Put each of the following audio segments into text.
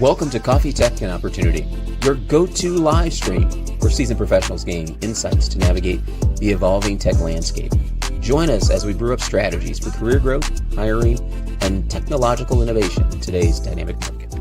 Welcome to Coffee Tech and Opportunity, your go-to live stream where seasoned professionals gain insights to navigate the evolving tech landscape. Join us as we brew up strategies for career growth, hiring, and technological innovation in today's dynamic market.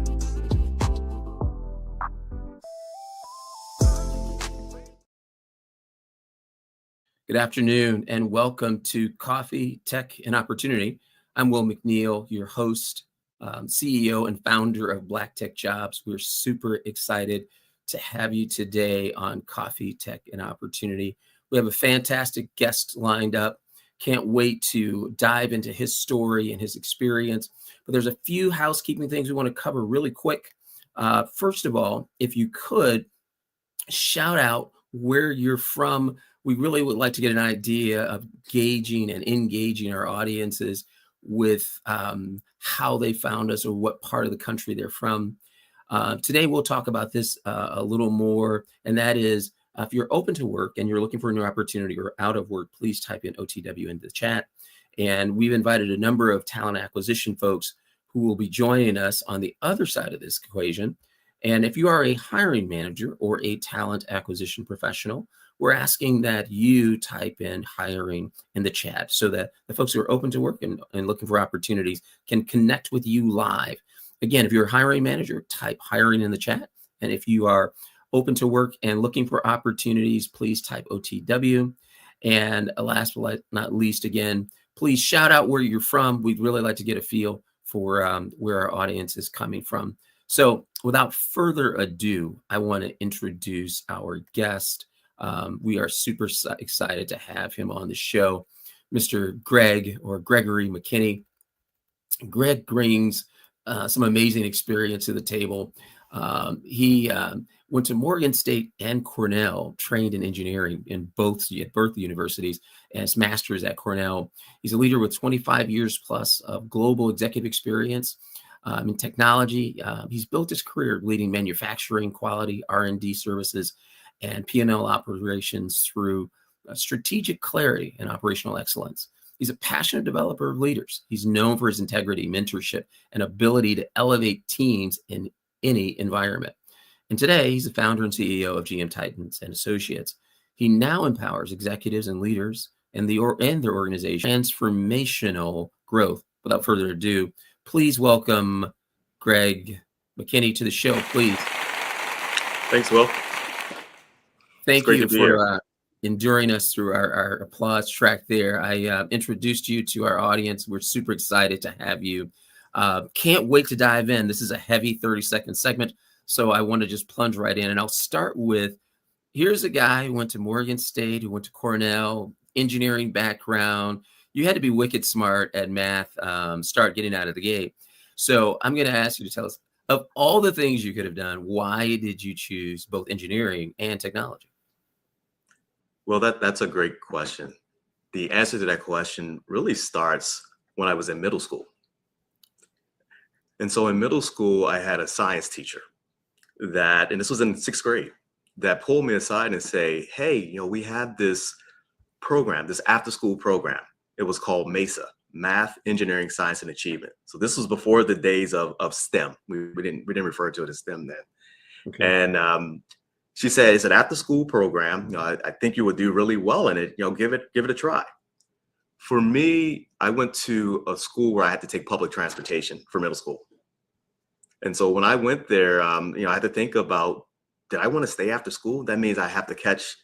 Good afternoon and welcome to Coffee Tech and Opportunity. I'm Will McNeil, your host, CEO and founder of Black Tech Jobs. We're super excited to have you today on Coffee Tech and Opportunity. We have a fantastic guest lined up. Can't wait to dive into his story and his experience. But there's a few housekeeping things we want to cover really quick. First of all, if you could shout out where you're from. We really would like to get an idea of gauging and engaging our audiences with how they found us or what part of the country they're from. Today, we'll talk about this a little more, and that is if you're open to work and you're looking for a new opportunity or out of work, please type in OTW into the chat. And we've invited a number of talent acquisition folks who will be joining us on the other side of this equation. And if you are a hiring manager or a talent acquisition professional, we're asking that you type in hiring in the chat so that the folks who are open to work and looking for opportunities can connect with you live. Again, if you're a hiring manager, type hiring in the chat. And if you are open to work and looking for opportunities, please type OTW. And last but not least, again, please shout out where you're from. We'd really like to get a feel for where our audience is coming from. So without further ado, I want to introduce our guest. We are super excited to have him on the show, Mr. Gregory MacKenney. Greg brings some amazing experience to the table. He went to Morgan State and Cornell, trained in engineering at both universities, and his master's at Cornell. He's a leader with 25 years plus of global executive experience in technology. He's built his career leading manufacturing, quality, R&D services, and P&L operations through strategic clarity and operational excellence. He's a passionate developer of leaders. He's known for his integrity, mentorship, and ability to elevate teams in any environment. And today, he's the founder and CEO of GM Titans and Associates. He now empowers executives and leaders and their organization transformational growth. Without further ado, please welcome Greg MacKenney to the show, please. Thanks, Will. Thank you for enduring us through our applause track there. I introduced you to our audience. We're super excited to have you. Can't wait to dive in. This is a heavy 30-second segment, so I want to just plunge right in. And I'll start with, here's a guy who went to Morgan State, who went to Cornell, engineering background. You had to be wicked smart at math, start getting out of the gate. So I'm going to ask you to tell us, of all the things you could have done, why did you choose both engineering and technology? Well, that's a great question. The answer to that question really starts when I was in middle school. And so in middle school, I had a science teacher and this was in 6th grade, that pulled me aside and say, hey, we have this program, this after school program. It was called MESA, Math, Engineering, Science, and Achievement. So this was before the days of STEM. We didn't refer to it as STEM then. Okay. And she said, it's an after school program. I think you would do really well in it. Give it a try. For me, I went to a school where I had to take public transportation for middle school. And so when I went there, I had to think about, did I want to stay after school? That means I have to catch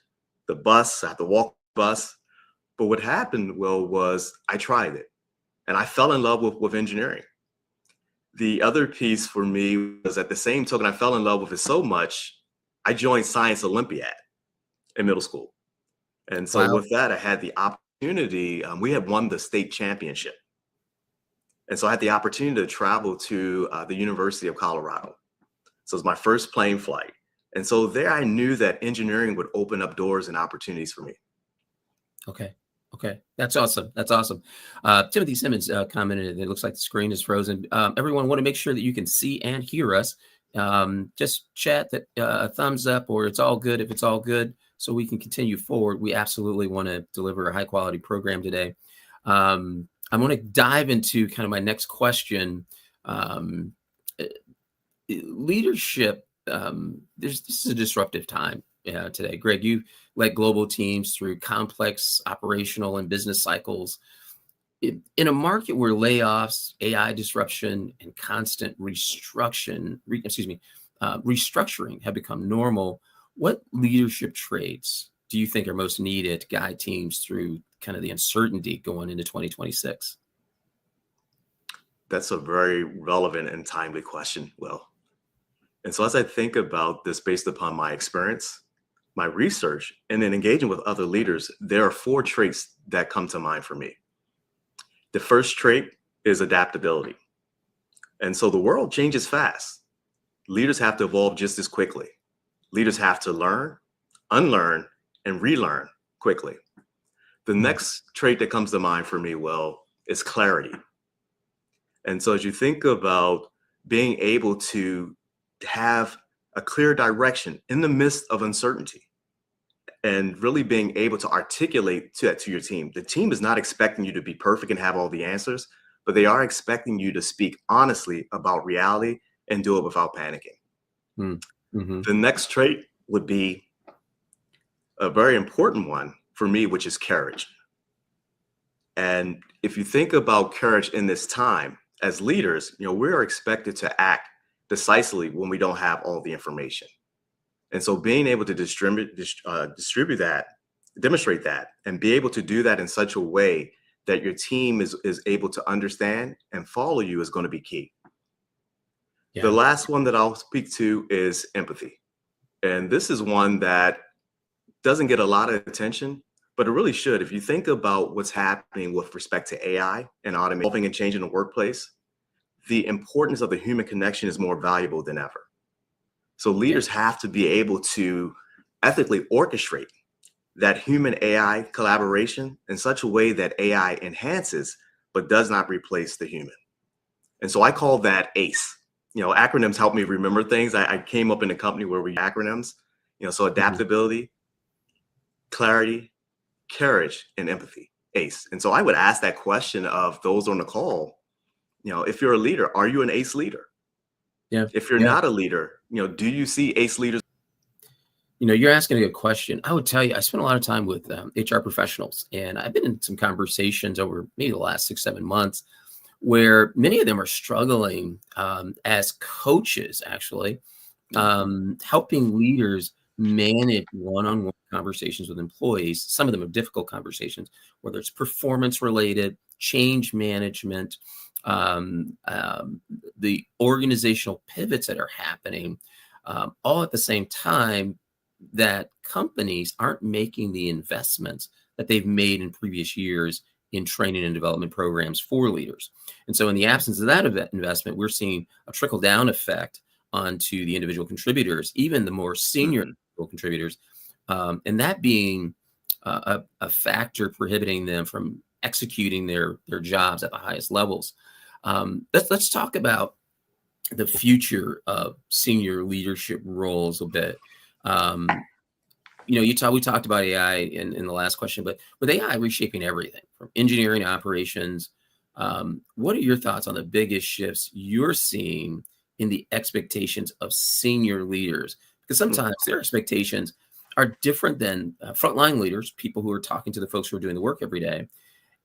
the bus, I have to walk the bus. But what happened, Will, was I tried it and I fell in love with engineering. The other piece for me was, at the same token, I fell in love with it so much, I joined Science Olympiad in middle school. And so With that, I had the opportunity, we had won the state championship. And so I had the opportunity to travel to the University of Colorado. So it was my first plane flight. And so there I knew that engineering would open up doors and opportunities for me. Okay. That's awesome. Timothy Simmons commented, it looks like the screen is frozen. Everyone want to make sure that you can see and hear us. Just chat that a thumbs up or it's all good if it's all good, so we can continue forward. We absolutely want to deliver a high quality program today. I want to dive into kind of my next question. leadership, this is a disruptive time today. Greg, you led global teams through complex operational and business cycles. In a market where layoffs, AI disruption, and constant restructuring have become normal, what leadership traits do you think are most needed to guide teams through kind of the uncertainty going into 2026? That's a very relevant and timely question, Will. And so as I think about this based upon my experience, my research, and then engaging with other leaders, there are four traits that come to mind for me. The first trait is adaptability. And so the world changes fast. Leaders have to evolve just as quickly. Leaders have to learn, unlearn, and relearn quickly. The next trait that comes to mind for me, Will, is clarity. And so as you think about being able to have a clear direction in the midst of uncertainty and really being able to articulate that to your team. The team is not expecting you to be perfect and have all the answers, but they are expecting you to speak honestly about reality and do it without panicking. Mm-hmm. The next trait would be a very important one for me, which is courage. And if you think about courage in this time, as leaders, we are expected to act decisively when we don't have all the information. And so being able to distribute that, demonstrate that, and be able to do that in such a way that your team is able to understand and follow you is going to be key. Yeah. The last one that I'll speak to is empathy. And this is one that doesn't get a lot of attention, but it really should. If you think about what's happening with respect to AI and automation and changing the workplace, the importance of the human connection is more valuable than ever. So leaders have to be able to ethically orchestrate that human AI collaboration in such a way that AI enhances, but does not replace the human. And so I call that ACE. Acronyms help me remember things. I came up in a company where we use acronyms, so adaptability, clarity, courage, and empathy, ACE. And so I would ask that question of those on the call, if you're a leader, are you an ACE leader? Yeah. If you're not a leader, do you see ACE leaders? You're asking a good question. I would tell you, I spent a lot of time with HR professionals, and I've been in some conversations over maybe the last 6-7 months where many of them are struggling as coaches, actually, helping leaders manage one-on-one conversations with employees. Some of them are difficult conversations, whether it's performance related, change management, the organizational pivots that are happening, all at the same time that companies aren't making the investments that they've made in previous years in training and development programs for leaders. And so in the absence of that investment, we're seeing a trickle down effect onto the individual contributors, even the more senior contributors, and that being a factor prohibiting them from executing their jobs at the highest levels. Let's talk about the future of senior leadership roles a bit. We talked about AI in the last question, but with AI reshaping everything from engineering to operations, what are your thoughts on the biggest shifts you're seeing in the expectations of senior leaders? Because sometimes their expectations are different than frontline leaders, people who are talking to the folks who are doing the work every day,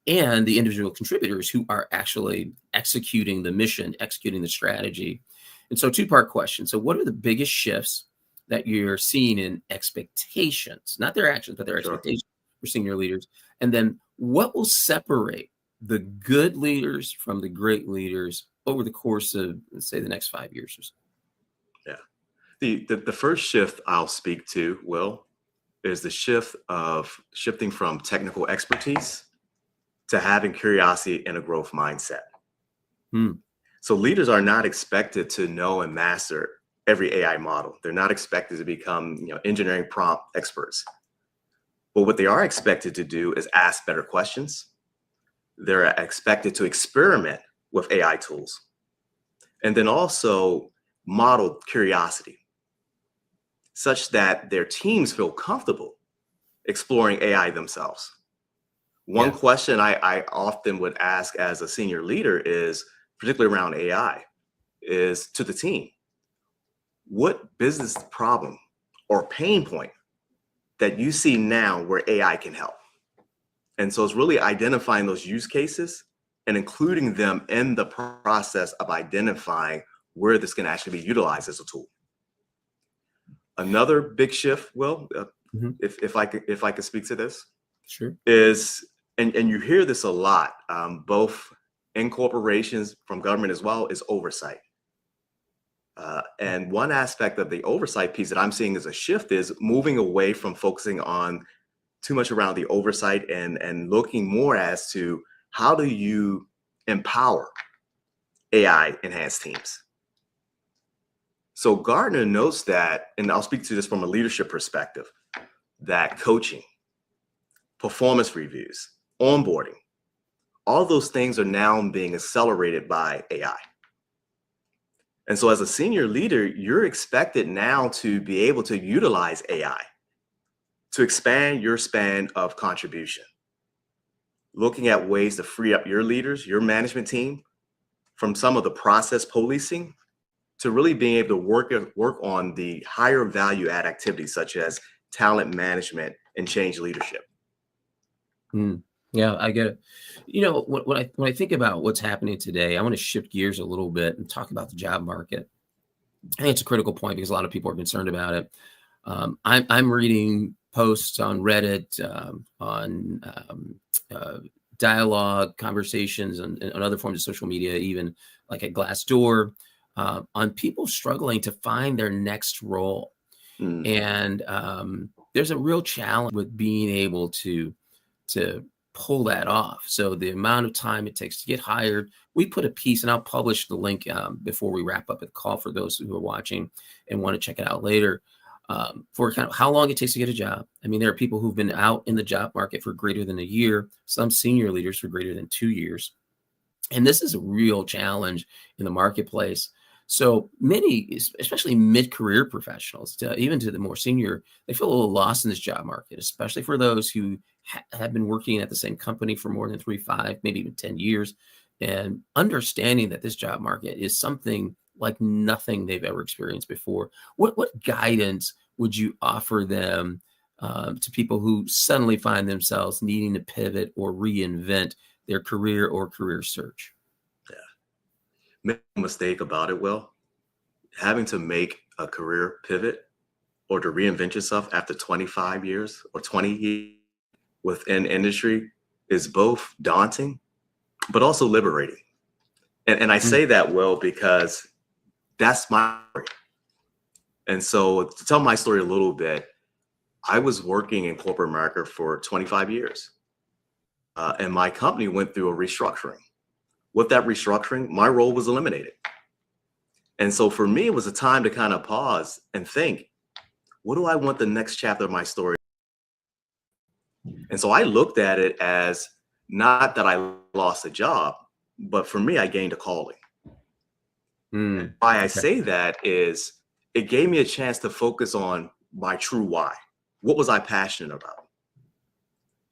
and the individual contributors who are actually executing the mission, executing the strategy. And so two-part question. So what are the biggest shifts that you're seeing in expectations, not their actions, but their expectations for senior leaders? And then what will separate the good leaders from the great leaders over the course of, let's say, the next 5 years or so? Yeah. The first shift I'll speak to, Will, is the shifting from technical expertise to having curiosity and a growth mindset. So leaders are not expected to know and master every AI model. They're not expected to become, engineering prompt experts. But what they are expected to do is ask better questions. They're expected to experiment with AI tools, and then also model curiosity such that their teams feel comfortable exploring AI themselves. One question I often would ask as a senior leader is, particularly around AI, is to the team, what business problem or pain point that you see now where AI can help? And so it's really identifying those use cases and including them in the process of identifying where this can actually be utilized as a tool. Another big shift, if I could speak to this, Sure. is, and you hear this a lot, both in corporations, from government as well, is oversight. And one aspect of the oversight piece that I'm seeing as a shift is moving away from focusing on too much around the oversight and looking more as to how do you empower AI enhanced teams. So Gartner notes that, and I'll speak to this from a leadership perspective, that coaching, performance reviews, onboarding, all those things are now being accelerated by AI. And so as a senior leader, you're expected now to be able to utilize AI to expand your span of contribution, looking at ways to free up your leaders, your management team from some of the process policing to really being able to work on the higher value add activities such as talent management and change leadership. Yeah, I get it. When I think about what's happening today, I want to shift gears a little bit and talk about the job market. I think it's a critical point because a lot of people are concerned about it. I'm reading posts on Reddit, on dialogue, conversations, and other forms of social media, even like at Glassdoor, on people struggling to find their next role. And there's a real challenge with being able to pull that off. So the amount of time it takes to get hired, we put a piece, and I'll publish the link before we wrap up the call for those who are watching and want to check it out later, for kind of how long it takes to get a job. I mean, there are people who've been out in the job market for greater than a year, some senior leaders for greater than 2 years. And this is a real challenge in the marketplace. So many, especially mid-career professionals, even to the more senior, they feel a little lost in this job market, especially for those who have been working at the same company for more than 3, 5, maybe even 10 years, and understanding that this job market is something like nothing they've ever experienced before. What guidance would you offer them to people who suddenly find themselves needing to pivot or reinvent their career or career search? Make no mistake about it, having to make a career pivot or to reinvent yourself after 25 years or 20 years within industry is both daunting, but also liberating. And I say that, because that's my story. And so to tell my story a little bit, I was working in corporate America for 25 years. And my company went through a restructuring. With that restructuring, my role was eliminated. And so for me, it was a time to kind of pause and think, what do I want the next chapter of my story? And so I looked at it as not that I lost a job, but for me, I gained a calling. Why I say that is it gave me a chance to focus on my true why. What was I passionate about?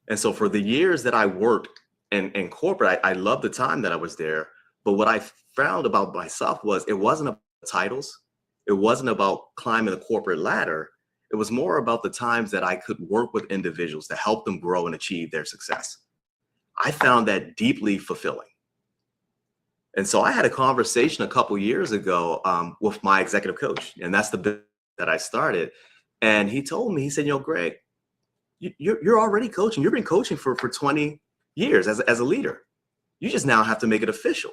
And so for the years that I worked in corporate, I loved the time that I was there. But what I found about myself was it wasn't about titles. It wasn't about climbing the corporate ladder. It was more about the times that I could work with individuals to help them grow and achieve their success. I found that deeply fulfilling. And so I had a conversation a couple years ago with my executive coach, and that's the business that I started. And he told me, he said, Greg, you're already coaching. You've been coaching for 20 years as a leader. You just now have to make it official.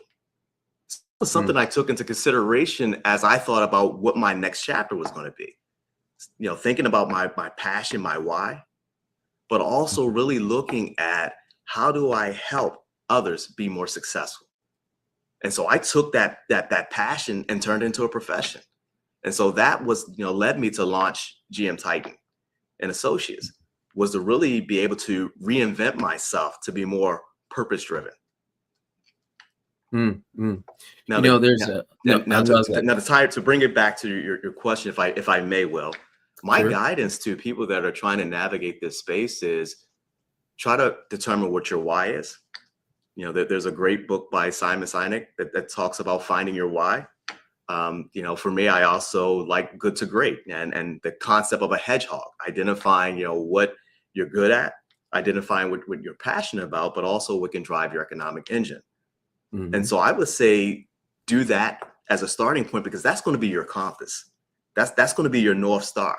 So it was something I took into consideration as I thought about what my next chapter was going to be. Thinking about my passion, my why, but also really looking at how do I help others be more successful. And so I took that passion and turned it into a profession. And so that was, led me to launch GM Titan and Associates, was to really be able to reinvent myself to be more purpose-driven. Now, to bring it back to your question, if I may, my guidance to people that are trying to navigate this space is try to determine what your why is. There's a great book by Simon Sinek that talks about finding your why. For me, I also like good to great, and the concept of a hedgehog, identifying, what you're good at, identifying what you're passionate about, but also what can drive your economic engine. And Mhm. so I would say do that as a starting point, because that's going to be your compass. That's going to be your North Star.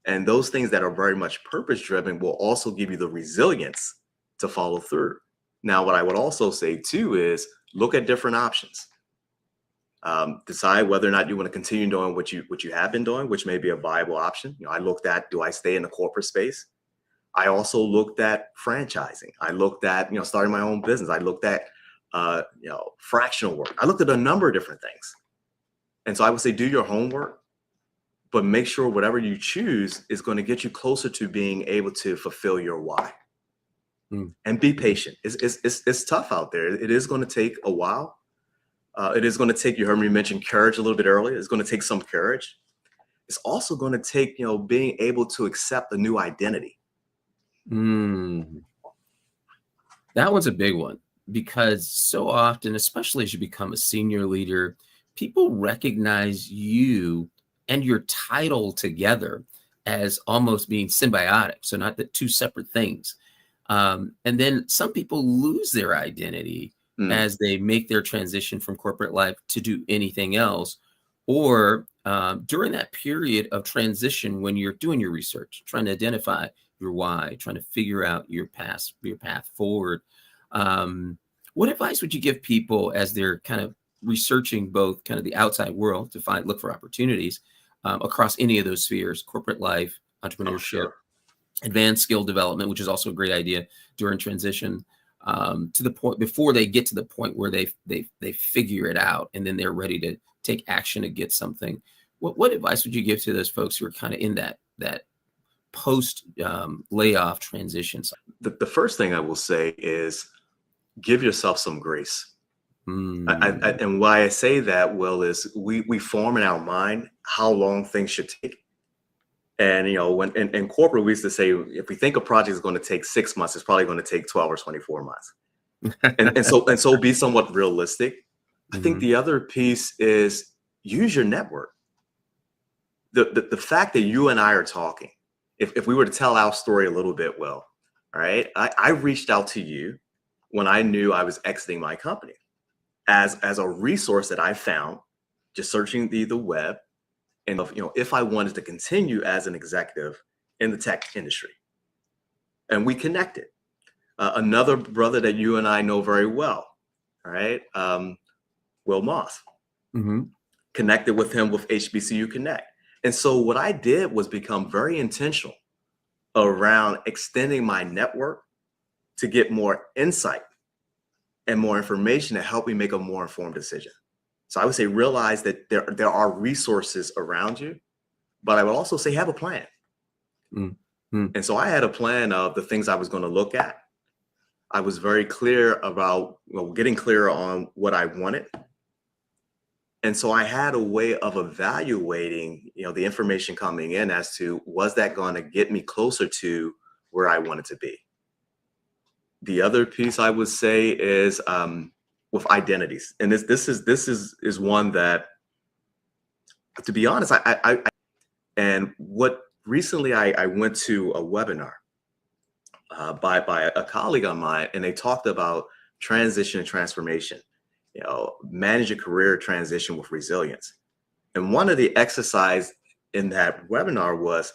And those things that are very much purpose driven will also give you the resilience to follow through. Now, what I would also say too is look at different options. Decide whether or not you want to continue doing what you have been doing, which may be a viable option. I looked at, do I stay in the corporate space? I also looked at franchising. I looked at, starting my own business. I looked at, fractional work. I looked at a number of different things. And so I would say do your homework, but make sure whatever you choose is going to get you closer to being able to fulfill your why. Mm. And be patient. It's tough out there. It is going to take a while. It is going to take, you heard me mention courage a little bit earlier. It's going to take some courage. It's also going to take, being able to accept a new identity. Mm. That one's a big one, because so often, especially as you become a senior leader, people recognize you and your title together as almost being symbiotic. So not that two separate things. And then some people lose their identity Mm, as they make their transition from corporate life to do anything else. Or during that period of transition, when you're doing your research, trying to identify your why, trying to figure out your path forward. Um, what advice would you give people as they're kind of researching both kind of the outside world to look for opportunities across any of those spheres, corporate life, oh, entrepreneurship, sure. advanced skill development, which is also a great idea during transition, to the point before they get to the point where they figure it out and then they're ready to take action to get something. What advice would you give to those folks who are kind of in that post layoff transition? The first thing I will say is give yourself some grace. Mm. And why I say that, Will, is we form in our mind how long things should take. And when in corporate, we used to say if we think a project is going to take 6 months, it's probably going to take 12 or 24 months. And so be somewhat realistic. I think Mhm. the other piece is use your network. The fact that you and I are talking, if we were to tell our story a little bit, Will, all right, I reached out to you when I knew I was exiting my company as a resource that I found just searching the web, and if I wanted to continue as an executive in the tech industry. And we connected. Another brother that you and I know very well, all right, Will Moss, Mhm. connected with him with HBCU Connect. And so what I did was become very intentional around extending my network to get more insight and more information to help me make a more informed decision. So I would say realize that there are resources around you, but I would also say have a plan. Mm. Mm. And so I had a plan of the things I was going to look at. I was very clear about getting clear on what I wanted. And so I had a way of evaluating, the information coming in as to was that going to get me closer to where I wanted to be. The other piece I would say is with identities, and this is one that, to be honest, and what recently I went to a webinar by a colleague of mine, and they talked about transition and transformation. Manage a career transition with resilience. And one of the exercise in that webinar was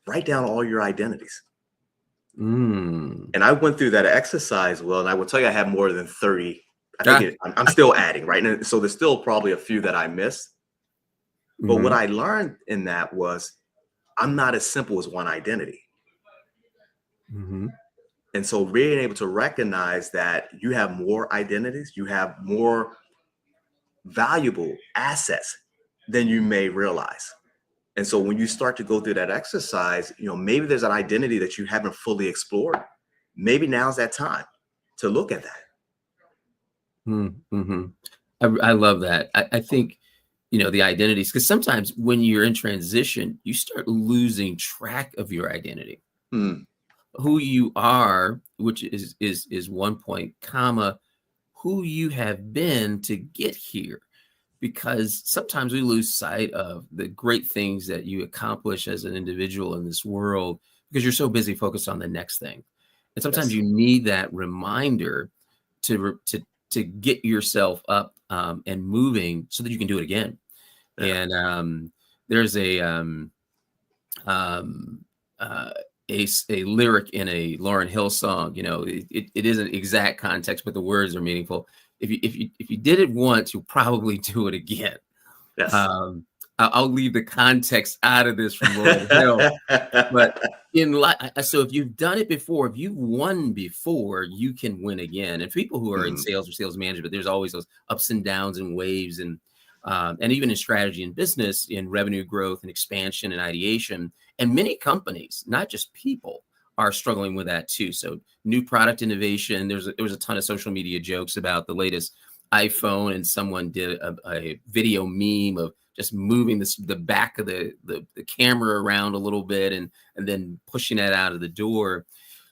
write down all your identities. Mm. And I went through that exercise, Will, and I will tell you I have more than 30. I think Ah. I'm still adding, right? And so there's still probably a few that I missed. But what Mhm. I learned in that was I'm not as simple as one identity. Mhm. And so being able to recognize that you have more identities, you have more valuable assets than you may realize. And so when you start to go through that exercise, maybe there's an identity that you haven't fully explored. Maybe now's that time to look at that. Mm. Mhm. I love that. I think, the identities, because sometimes when you're in transition, you start losing track of your identity, Hmm. who you are, which is one point, comma, who you have been to get here. because sometimes we lose sight of the great things that you accomplish as an individual in this world because you're so busy focused on the next thing. And sometimes Yes. you need that reminder to get yourself up and moving so that you can do it again. Yeah. And there's um, uh, a lyric in a Lauryn Hill song. It isn't exact context, but the words are meaningful. If you did it once, you'll probably do it again. Yes. Um, I'll leave the context out of this from Lauryn Hill, but in life, so if you've done it before, if you've won before, you can win again. And people who are in Mhm. sales or sales management, there's always those ups and downs and waves, and even in strategy and business, in revenue growth and expansion and ideation. And many companies, not just people, are struggling with that too. So new product innovation. There was a ton of social media jokes about the latest iPhone, and someone did a video meme of just moving the back of the camera around a little bit and then pushing that out of the door.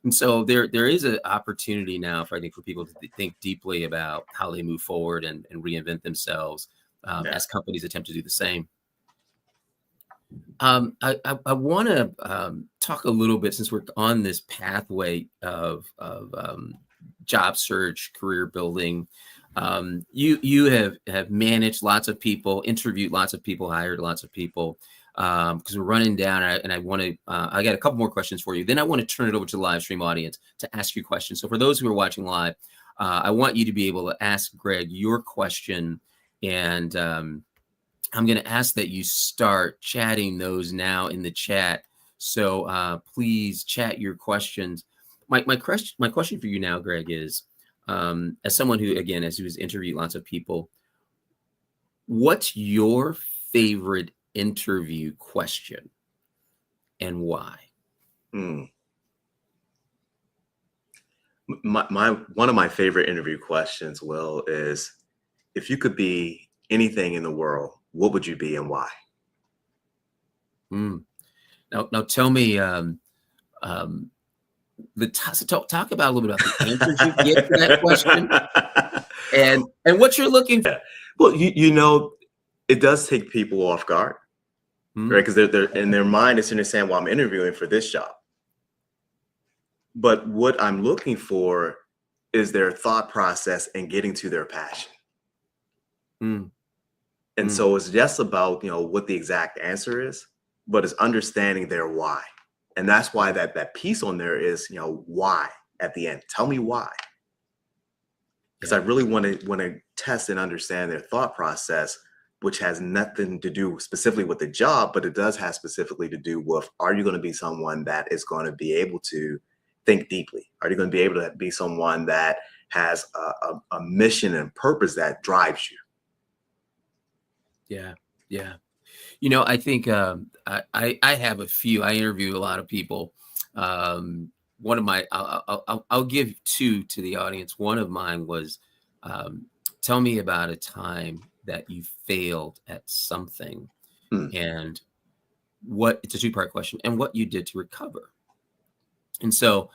And so there is an opportunity now for, I think, for people to think deeply about how they move forward and reinvent themselves Yeah. as companies attempt to do the same. I want to talk a little bit, since we're on this pathway of job search, career building. You have managed lots of people, interviewed lots of people, hired lots of people. Because we're running down, and I want to. I got a couple more questions for you. Then I want to turn it over to the live stream audience to ask you questions. So for those who are watching live, I want you to be able to ask Greg your question, and I'm going to ask that you start chatting those now in the chat. So please chat your questions. My question for you now, Greg, is as someone who, again, as who's interviewed lots of people, what's your favorite interview question and why? Mm. My one of my favorite interview questions, Will, is if you could be anything in the world, what would you be and why? Mm. Now tell me, um, so talk about a little bit about the answers you get to that question, and what you're looking for. Yeah. Well, it does take people off guard, right? Mm. Because they're in their mind is understand, well, I'm interviewing for this job. But what I'm looking for is their thought process and getting to their passion. Mm. And Mm. so it's just about, what the exact answer is, but it's understanding their why. And that's why that piece on there is, why at the end. Tell me why. Because I Yeah. really want to test and understand their thought process, which has nothing to do specifically with the job, but it does have specifically to do with, are you going to be someone that is going to be able to think deeply? Are you going to be able to be someone that has a mission and purpose that drives you? Yeah. Yeah. I think I have a few. I interview a lot of people. One of my, I'll give two to the audience. One of mine was, um, tell me about a time that you failed at something, Hmm. and it's a two-part question, and what you did to recover. And so,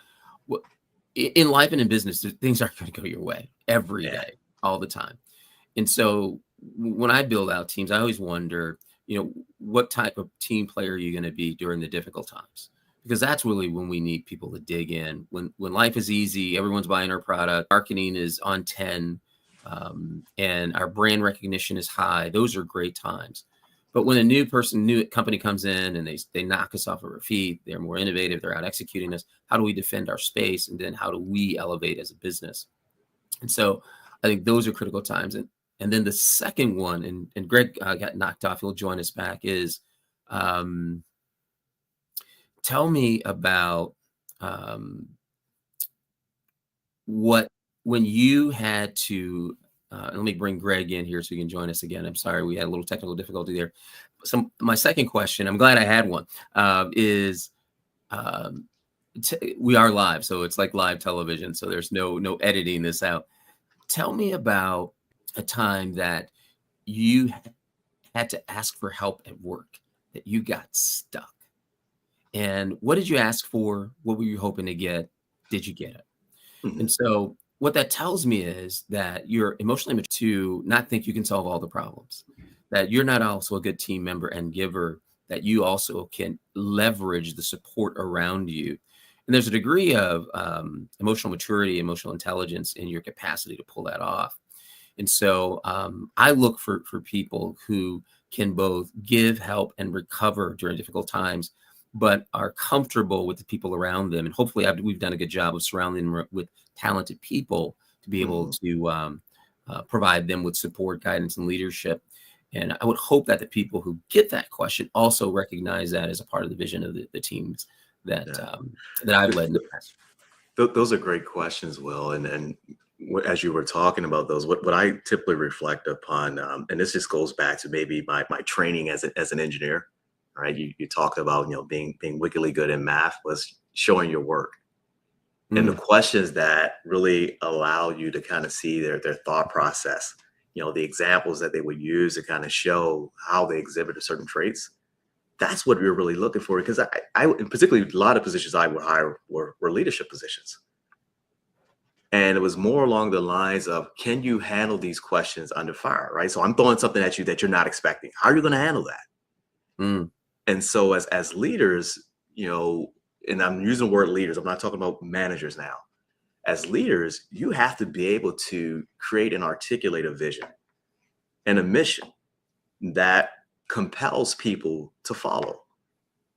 in life and in business, things aren't going to go your way every Yeah. day, all the time. And so when I build out teams, I always wonder, what type of team player are you going to be during the difficult times? Because that's really when we need people to dig in. When life is easy, everyone's buying our product, marketing is on 10, and our brand recognition is high. Those are great times. But when a new company comes in and they knock us off of our feet, they're more innovative, they're out executing us. How do we defend our space? And then how do we elevate as a business? And so I think those are critical times. And then the second one, and Greg got knocked off, he'll join us back, is um, tell me about what, when you had to, let me bring Greg in here so he can join us again. I'm sorry, we had a little technical difficulty there. So my second question, I'm glad I had one, is um, we are live, so it's like live television. So there's no editing this out. Tell me about a time that you had to ask for help at work, that you got stuck. And what did you ask for? What were you hoping to get? Did you get it? Mhm. And so what that tells me is that you're emotionally mature to not think you can solve all the problems, that you're not also a good team member and giver, that you also can leverage the support around you. And there's a degree of emotional maturity, emotional intelligence in your capacity to pull that off. And so I look for people who can both give, help, and recover during difficult times, but are comfortable with the people around them. And hopefully we've done a good job of surrounding them with talented people to be able to provide them with support, guidance, and leadership. And I would hope that the people who get that question also recognize that as a part of the vision of the teams that that I've led in the past. Those are great questions, Will. And as you were talking about those, what I typically reflect upon, and this just goes back to maybe my training as an engineer, right? You talked about, being wickedly good in math was showing your work. And the questions that really allow you to kind of see their thought process, the examples that they would use to kind of show how they exhibit certain traits. That's what we're really looking for, because I particularly a lot of positions I would hire were leadership positions. And it was more along the lines of, can you handle these questions under fire, right? So I'm throwing something at you that you're not expecting. How are you going to handle that? And so as leaders, and I'm using the word leaders, I'm not talking about managers now. As leaders, you have to be able to create and articulate a vision and a mission that compels people to follow.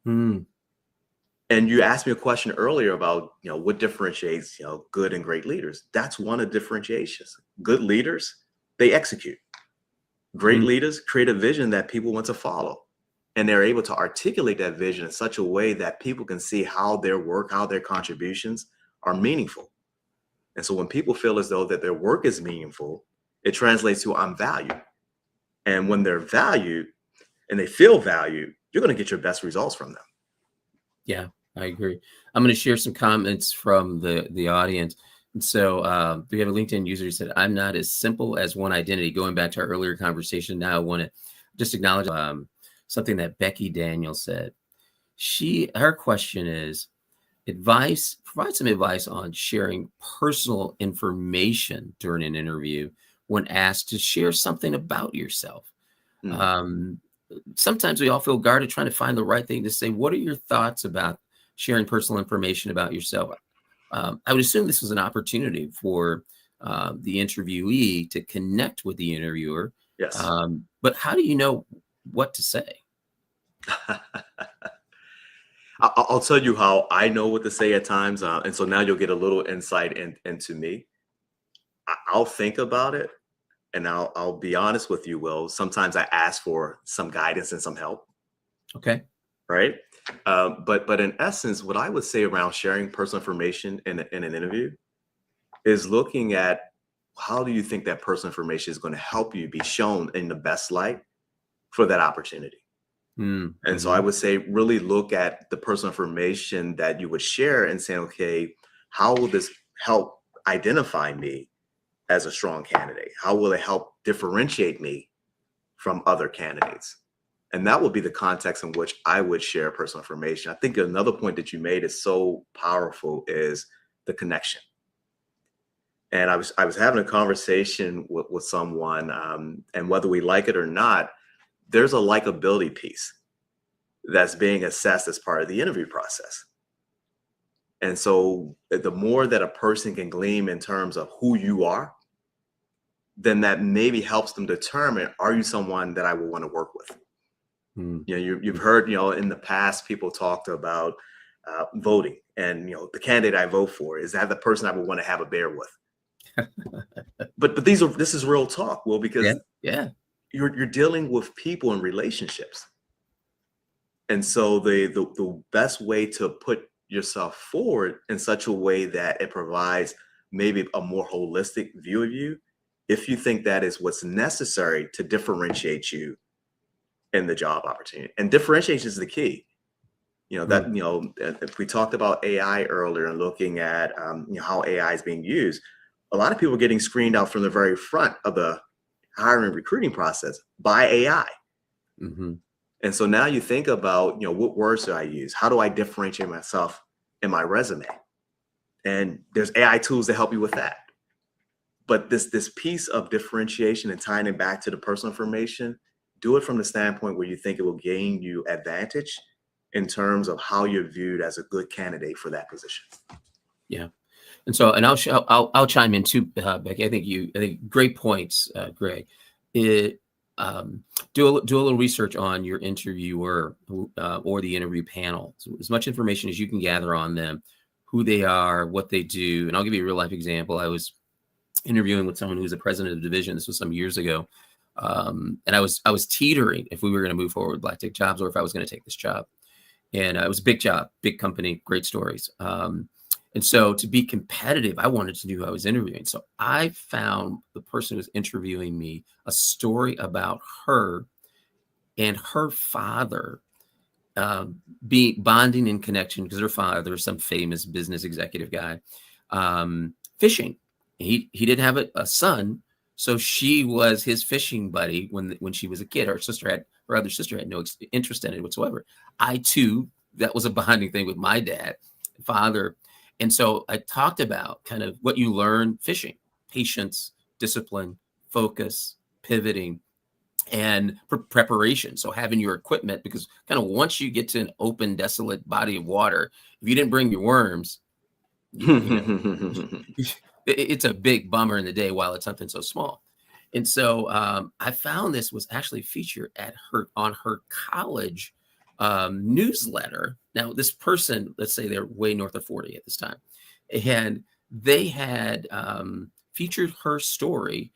And you asked me a question earlier about, what differentiates, good and great leaders. That's one of the differentiations. Good leaders, they execute. Great leaders create a vision that people want to follow. And they're able to articulate that vision in such a way that people can see how their work, how their contributions are meaningful. And so when people feel as though that their work is meaningful, it translates to I'm valued. And when they're valued and they feel valued, you're going to get your best results from them. Yeah, I agree. I'm going to share some comments from the audience. And so we have a LinkedIn user who said, I'm not as simple as one identity. Going back to our earlier conversation, now I want to just acknowledge something that Becky Daniel said. Her question is, provide some advice on sharing personal information during an interview when asked to share something about yourself. Sometimes we all feel guarded trying to find the right thing to say. What are your thoughts about sharing personal information about yourself? I would assume this was an opportunity for the interviewee to connect with the interviewer. Yes. But how do you know what to say? I'll tell you how I know what to say at times. And so now you'll get a little insight into me. I'll think about it. And I'll be honest with you, Will. Sometimes I ask for some guidance and some help. Okay. Right. But in essence, what I would say around sharing personal information in an interview is looking at how do you think that personal information is going to help you be shown in the best light for that opportunity. And so I would say really look at the personal information that you would share and say, okay, how will this help identify me as a strong candidate? How will it help differentiate me from other candidates? And that would be the context in which I would share personal information. I think another point that you made is so powerful is the connection. And I was having a conversation with someone, and whether we like it or not, there's a likability piece that's being assessed as part of the interview process. And so the more that a person can glean in terms of who you are, then that maybe helps them determine, are you someone that I will want to work with? You've heard, in the past, people talked about voting, and, the candidate I vote for, is that the person I would want to have a beer with? But this is real talk, Will, because you're dealing with people and relationships. And so the best way to put yourself forward in such a way that it provides maybe a more holistic view of you, if you think that is what's necessary to differentiate you in the job opportunity. And differentiation is the key. If we talked about AI earlier and looking at how AI is being used, a lot of people are getting screened out from the very front of the hiring and recruiting process by AI. And so now you think about, what words do I use? How do I differentiate myself in my resume? And there's AI tools to help you with that. but this piece of differentiation and tying it back to the personal information, do it from the standpoint where you think it will gain you advantage in terms of how you're viewed as a good candidate for that position. Yeah. And so, and I'll chime in too, Becky. I think great points, Greg. It, do a little research on your interviewer or the interview panel. So as much information as you can gather on them, who they are, what they do. And I'll give you a real life example. I was interviewing with someone who was a president of the division. This was some years ago. And I was teetering if we were going to move forward with Black Tech Jobs or if I was going to take this job. And it was a big job, big company, great stories. And so to be competitive, I wanted to know who I was interviewing. So I found the person who was interviewing me a story about her and her father being bonding in connection because her father was some famous business executive guy, fishing. He didn't have a son, so she was his fishing buddy when she was a kid. Her other sister had no interest in it whatsoever. I too, that was a bonding thing with my dad, father. And so I talked about kind of what you learn fishing: patience, discipline, focus, pivoting, and preparation. So having your equipment, because kind of once you get to an open, desolate body of water, if you didn't bring your worms, it's a big bummer in the day while it's something so small. And so I found this was actually featured on her college newsletter. Now, this person, let's say they're way north of 40 at this time, and they had featured her story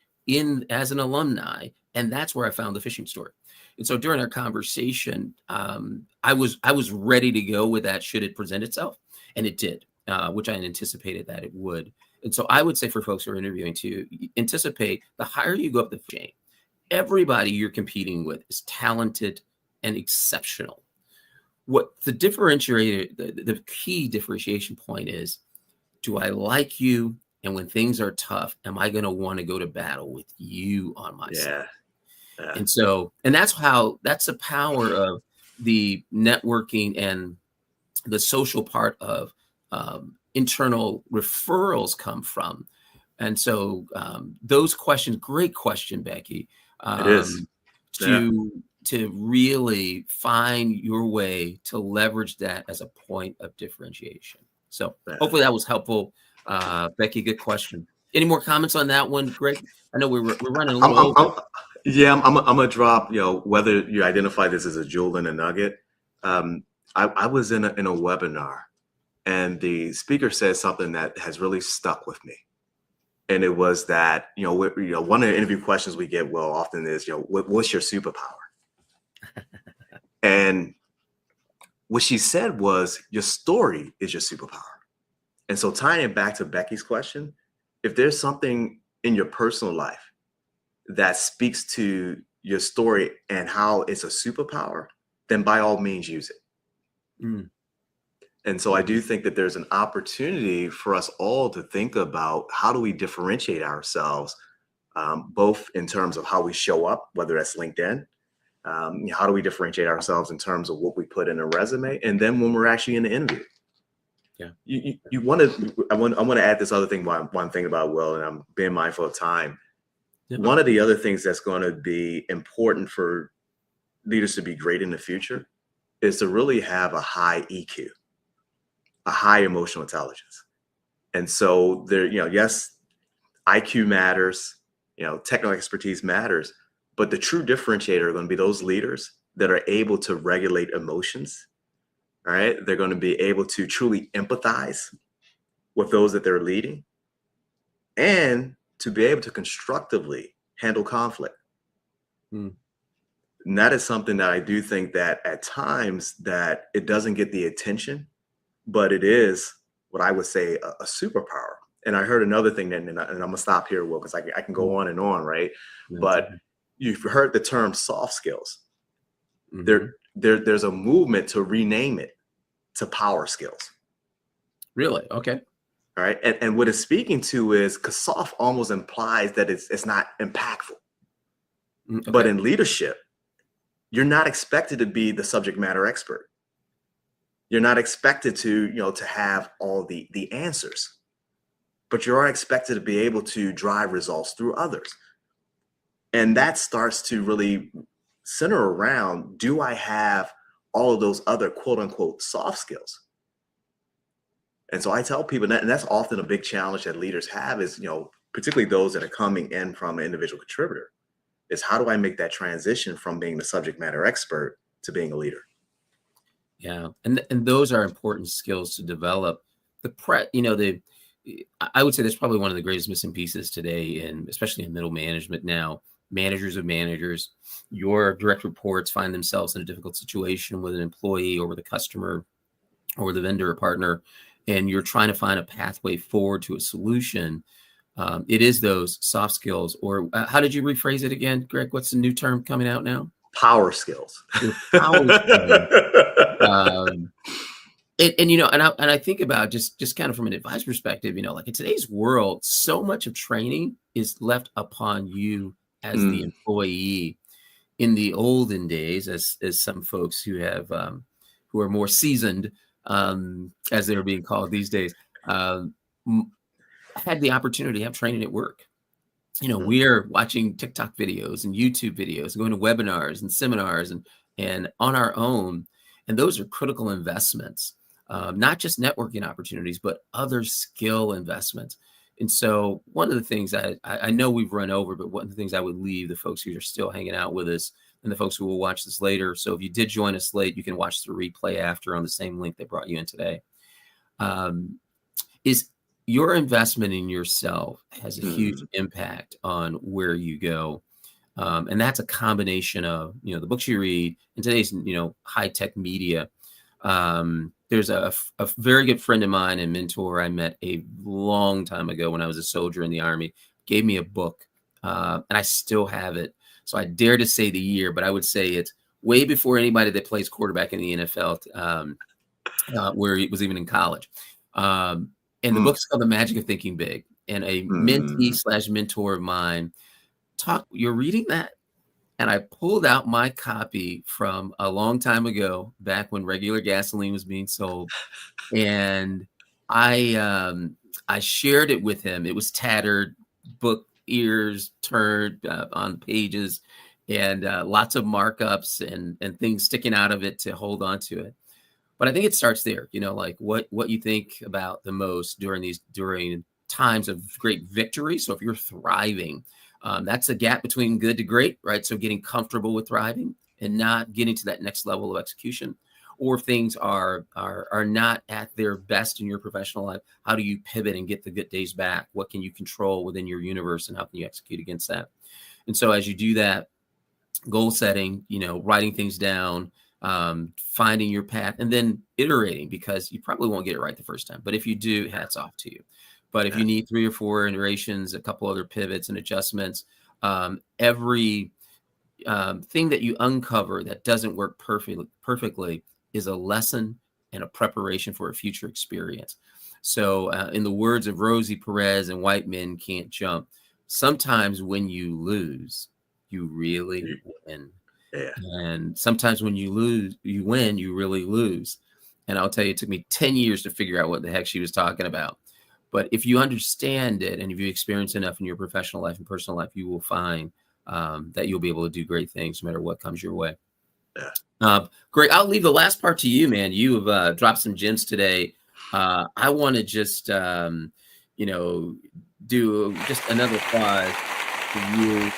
as an alumni, and that's where I found the fishing story. And so during our conversation, I was ready to go with that should it present itself, and it did, which I anticipated that it would. And so I would say for folks who are interviewing too, anticipate the higher you go up the chain, everybody you're competing with is talented and exceptional. What the differentiator, the key differentiation point is, do I like you? And when things are tough, am I going to want to go to battle with you on my side? Yeah. And so, and that's the power of the networking and the social part of internal referrals come from. And so those questions, great question, Becky. It is. To really find your way to leverage that as a point of differentiation. So hopefully that was helpful. Becky, good question. Any more comments on that one, Greg? I know we're running a little over. I'm gonna drop, whether you identify this as a jewel and a nugget. I was in a webinar, and the speaker said something that has really stuck with me. And it was that, one of the interview questions we get often is, what's your superpower? And what she said was, your story is your superpower. And so tying it back to Becky's question, if there's something in your personal life that speaks to your story and how it's a superpower, then by all means use it. Mm. And so I do think that there's an opportunity for us all to think about how do we differentiate ourselves, both in terms of how we show up, whether that's LinkedIn, how do we differentiate ourselves in terms of what we put in a resume, and then when we're actually in the interview. Yeah, you want to. I want to add this other thing. One thing about Will, and I'm being mindful of time. Yeah. One of the other things that's going to be important for leaders to be great in the future is to really have a high EQ, a high emotional intelligence. And so there, yes, IQ matters, technical expertise matters, but the true differentiator are going to be those leaders that are able to regulate emotions. All right. They're going to be able to truly empathize with those that they're leading and to be able to constructively handle conflict. Hmm. And that is something that I do think that at times that it doesn't get the attention, but it is what I would say a superpower. And I heard another thing, and I'm going to stop here, Will, because I can go on and on, right? Mm-hmm. But you've heard the term soft skills. Mm-hmm. There's a movement to rename it to power skills. Really? Okay. All right. And what it's speaking to is, because soft almost implies that it's not impactful. Okay. But in leadership, you're not expected to be the subject matter expert. You're not expected to, to have all the answers. but you are expected to be able to drive results through others. And that starts to really center around, do I have all of those other quote unquote soft skills? And so I tell people that, and that's often a big challenge that leaders have is, particularly those that are coming in from an individual contributor, is how do I make that transition from being the subject matter expert to being a leader? Yeah, and those are important skills to develop. I would say that's probably one of the greatest missing pieces today, and especially in middle management now. Managers of managers, your direct reports find themselves in a difficult situation with an employee or with a customer or the vendor or partner, and you're trying to find a pathway forward to a solution. It is those soft skills, or how did you rephrase it again, Greg? What's the new term coming out now? Power skills. Your power skills. Um, and I think about just kind of from an advice perspective, like in today's world, so much of training is left upon you as the employee. In the olden days, as some folks who are more seasoned, as they're being called these days, had the opportunity to have training at work. We're watching TikTok videos and YouTube videos, going to webinars and seminars and on our own. And those are critical investments, not just networking opportunities, but other skill investments. And so one of the things I know we've run over, but one of the things I would leave the folks who are still hanging out with us and the folks who will watch this later. So if you did join us late, you can watch the replay after on the same link that brought you in today. Is your investment in yourself has a huge impact on where you go. And that's a combination of, the books you read in today's, high-tech media. There's a very good friend of mine and mentor I met a long time ago when I was a soldier in the Army, gave me a book, and I still have it. So I dare to say the year, but I would say it's way before anybody that plays quarterback in the NFL, where he was even in college. And the book's called The Magic of Thinking Big. And a mentee/mentor of mine you're reading that? And I pulled out my copy from a long time ago, back when regular gasoline was being sold. And I shared it with him. It was tattered, book ears turned on pages, and lots of markups and things sticking out of it to hold on to it. But I think it starts there, like what you think about the most during times of great victory. So if you're thriving, that's a gap between good to great, right? So getting comfortable with thriving and not getting to that next level of execution. Or if things are not at their best in your professional life, how do you pivot and get the good days back? What can you control within your universe, and how can you execute against that? And so as you do that, goal setting, writing things down, finding your path, and then iterating, because you probably won't get it right the first time. But if you do, hats off to you. But if you need 3 or 4 iterations, a couple other pivots and adjustments, every thing that you uncover that doesn't work perfectly is a lesson and a preparation for a future experience. So in the words of Rosie Perez and White Men Can't Jump, sometimes when you lose, you really win. Yeah. And sometimes when you win, you really lose. And I'll tell you, it took me 10 years to figure out what the heck she was talking about. But if you understand it, and if you experience enough in your professional life and personal life, you will find that you'll be able to do great things no matter what comes your way. Yeah. Great. I'll leave the last part to you, man. You have dropped some gems today. I want to just, do just another applause for you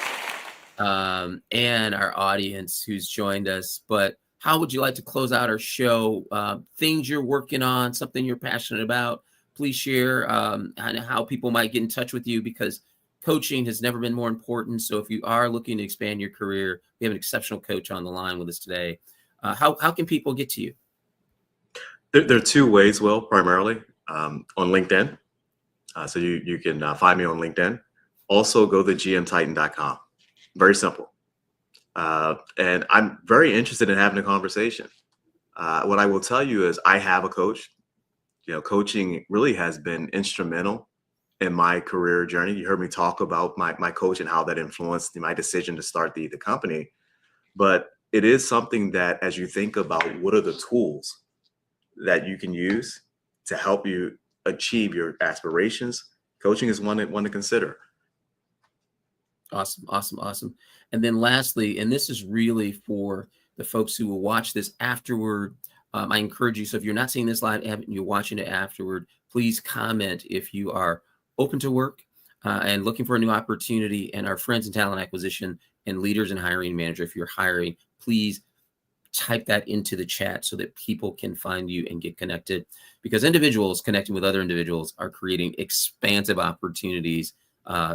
and our audience who's joined us. But how would you like to close out our show? Things you're working on, something you're passionate about. Please share and how people might get in touch with you, because coaching has never been more important. So if you are looking to expand your career, we have an exceptional coach on the line with us today. How can people get to you? There are 2 ways, Will, primarily on LinkedIn. So you can find me on LinkedIn. Also go to gmtitan.com. Very simple. And I'm very interested in having a conversation. What I will tell you is I have a coach. Coaching really has been instrumental in my career journey. You heard me talk about my coach and how that influenced my decision to start the company. But it is something that, as you think about what are the tools that you can use to help you achieve your aspirations, Coaching is one to consider. Awesome. And then lastly, and this is really for the folks who will watch this afterward, I encourage you, so if you're not seeing this live and you're watching it afterward, please comment if you are open to work and looking for a new opportunity. And our friends in talent acquisition and leaders in hiring manager, if you're hiring, please type that into the chat so that people can find you and get connected, because individuals connecting with other individuals are creating expansive opportunities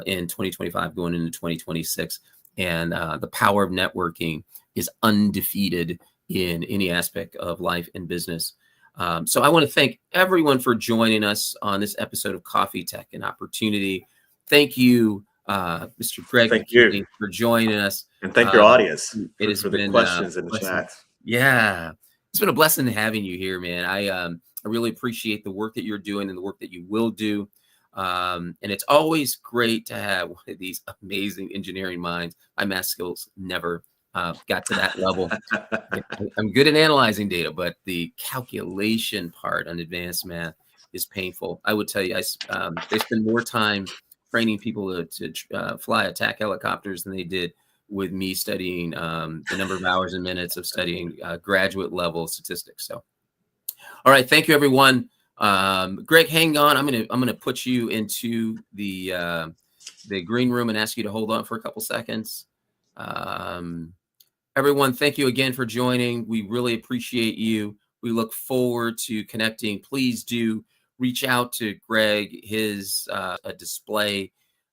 in 2025 going into 2026. And the power of networking is undefeated in any aspect of life and business. So I want to thank everyone for joining us on this episode of Coffee Tech and Opportunity. Thank you, Mr. Greg MacKenney, for joining us. And thank your audience for the questions in the chat. Yeah, it's been a blessing having you here, man. I really appreciate the work that you're doing and the work that you will do. And it's always great to have one of these amazing engineering minds. My math skills never got to that level. I'm good at analyzing data, but the calculation part on advanced math is painful. I would tell you, they spend more time training people to fly attack helicopters than they did with me studying the number of hours and minutes of studying graduate level statistics. So, all right, thank you, everyone. Greg, hang on. I'm gonna put you into the green room and ask you to hold on for a couple seconds. Everyone, thank you again for joining. We really appreciate you. We look forward to connecting. Please do reach out to Greg, his display.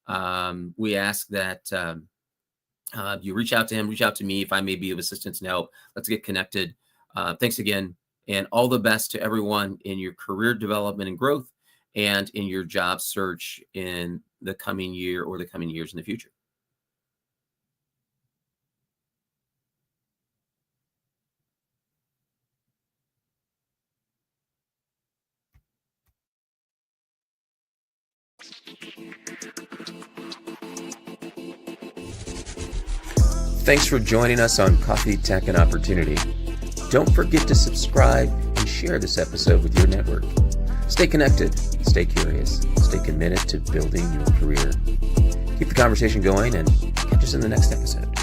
We ask that you reach out to him, reach out to me if I may be of assistance and help. Let's get connected. Thanks again, and all the best to everyone in your career development and growth and in your job search in the coming year or the coming years in the future. Thanks for joining us on Coffee, Tech, and Opportunity. Don't forget to subscribe and share this episode with your network. Stay connected, stay curious, stay committed to building your career. Keep the conversation going and catch us in the next episode.